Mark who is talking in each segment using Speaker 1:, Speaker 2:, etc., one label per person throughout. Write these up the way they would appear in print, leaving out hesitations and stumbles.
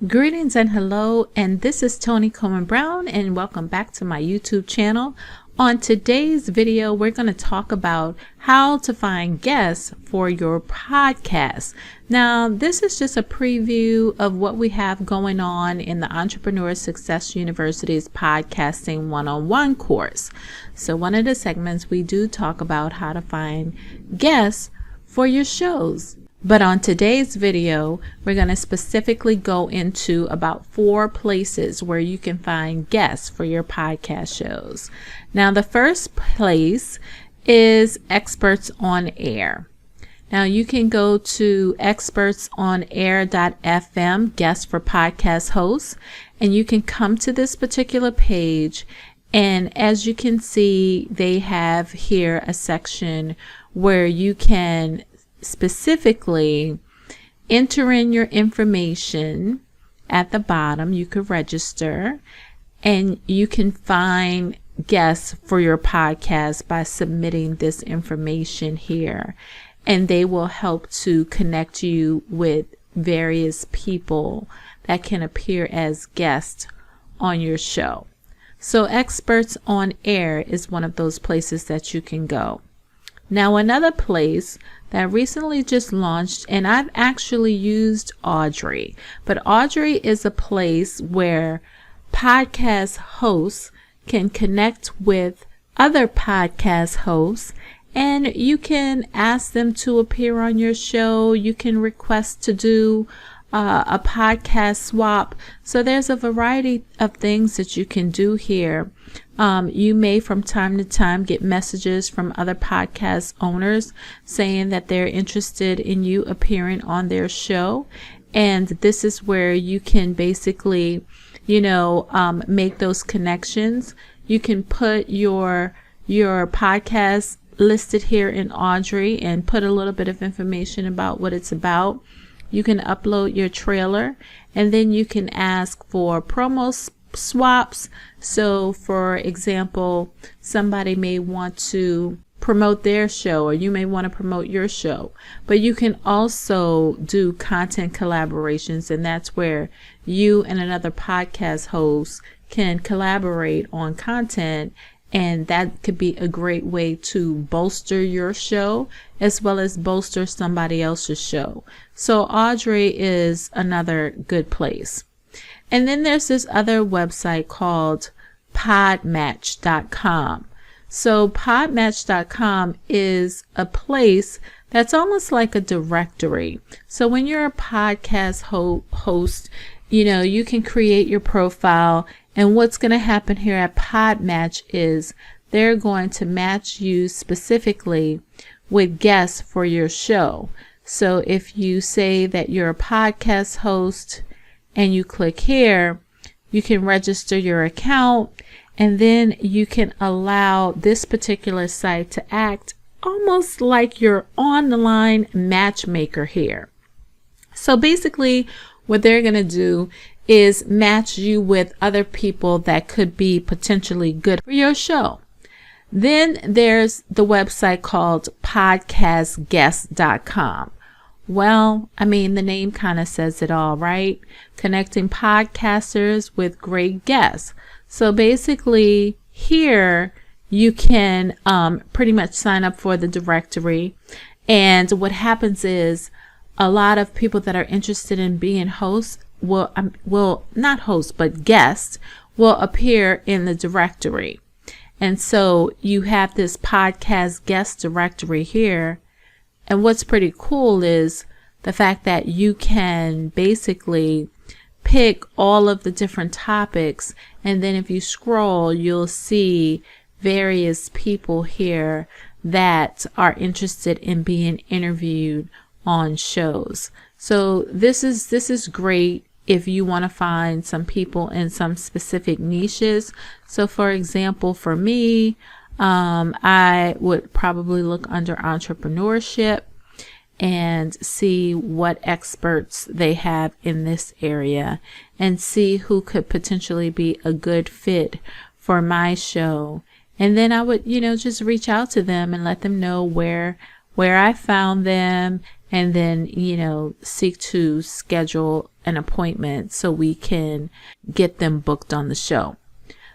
Speaker 1: Greetings and hello, and this is Tony Coleman-Brown, and welcome back to my YouTube channel. On today's video, we're going to talk about how to find guests for your podcast. Now, this is just a preview of what we have going on in the Entrepreneur Success University's Podcasting 101 course. So one of the segments, we do talk about how to find guests for your shows. But on today's video, we're going to specifically go into about 4 places where you can find guests for your podcast shows. Now, the first place is Experts on Air. Now, you can go to expertsonair.fm, guests for podcast hosts, and you can come to this particular page. And as you can see, they have here a section where you can specifically enter in your information. At the bottom you could register, and you can find guests for your podcast by submitting this information here, and they will help to connect you with various people that can appear as guests on your show. So Experts on Air is one of those places that you can go. Now, another place that recently just launched, and I've actually used Audrey, but Audrey is a place where podcast hosts can connect with other podcast hosts, and you can ask them to appear on your show. You can request to do a podcast swap. So there's a variety of things that you can do here. You may from time to time get messages from other podcast owners saying that they're interested in you appearing on their show. And this is where you can basically, make those connections. You can put your podcast listed here in Audrey and put a little bit of information about what it's about. You can upload your trailer, and then you can ask for promo swaps. So for example, somebody may want to promote their show, or you may want to promote your show, but you can also do content collaborations, and that's where you and another podcast host can collaborate on content. And that could be a great way to bolster your show as well as bolster somebody else's show. So Audrey is another good place. And then there's this other website called Podmatch.com. So Podmatch.com is a place that's almost like a directory. So when you're a podcast host, you can create your profile, and what's going to happen here at Podmatch is they're going to match you specifically with guests for your show. So if you say that you're a podcast host and you click here, you can register your account, and then you can allow this particular site to act almost like your online matchmaker here. So basically what they're going to do is match you with other people that could be potentially good for your show. Then there's the website called podcastguest.com. Well, the name kind of says it all, right? Connecting podcasters with great guests. So basically here you can pretty much sign up for the directory, and what happens is a lot of people that are interested in being hosts not hosts, but guests will appear in the directory. And so you have this podcast guest directory here. And what's pretty cool is the fact that you can basically pick all of the different topics. And then if you scroll, you'll see various people here that are interested in being interviewed on shows. So this is great if you want to find some people in some specific niches. So for example, for me, I would probably look under entrepreneurship and see what experts they have in this area and see who could potentially be a good fit for my show. And then I would, just reach out to them and let them know where I found them and then, seek to schedule an appointment so we can get them booked on the show.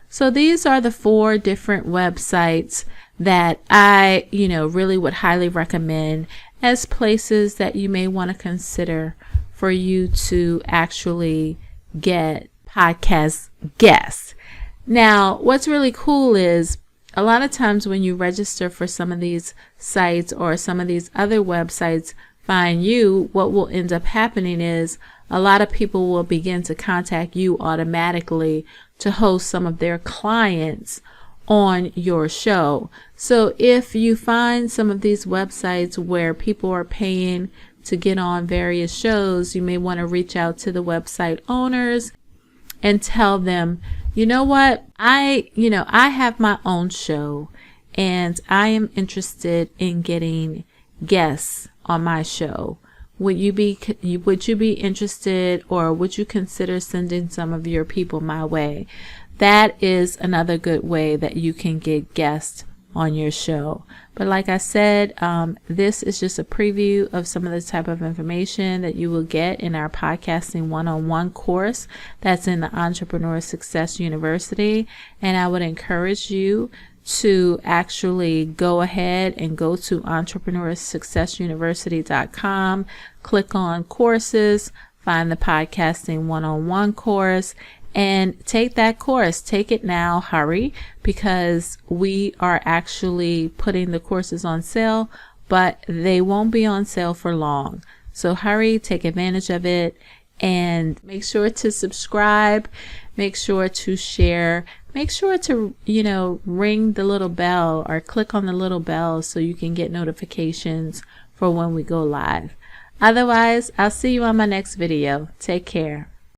Speaker 1: So these are the 4 different websites that I, really would highly recommend as places that you may want to consider for you to actually get podcast guests. Now, what's really cool is a lot of times when you register for some of these sites or some of these other websites find you, what will end up happening is a lot of people will begin to contact you automatically to host some of their clients on your show. So if you find some of these websites where people are paying to get on various shows, you may want to reach out to the website owners and tell them, you know what, I have my own show and I am interested in getting guests on my show. Would you be interested, or would you consider sending some of your people my way? That is another good way that you can get guests on your show. But like I said, this is just a preview of some of the type of information that you will get in our podcasting one-on-one course that's in the Entrepreneur Success University. And I would encourage you to actually go ahead and go to entrepreneursuccessuniversity.com, click on courses, find the podcasting one-on-one course, and take that course. Take it now, hurry, because we are actually putting the courses on sale, but they won't be on sale for long. So hurry, take advantage of it, and make sure to subscribe, make sure to share, make sure to, ring the little bell or click on the little bell so you can get notifications for when we go live. Otherwise, I'll see you on my next video. Take care.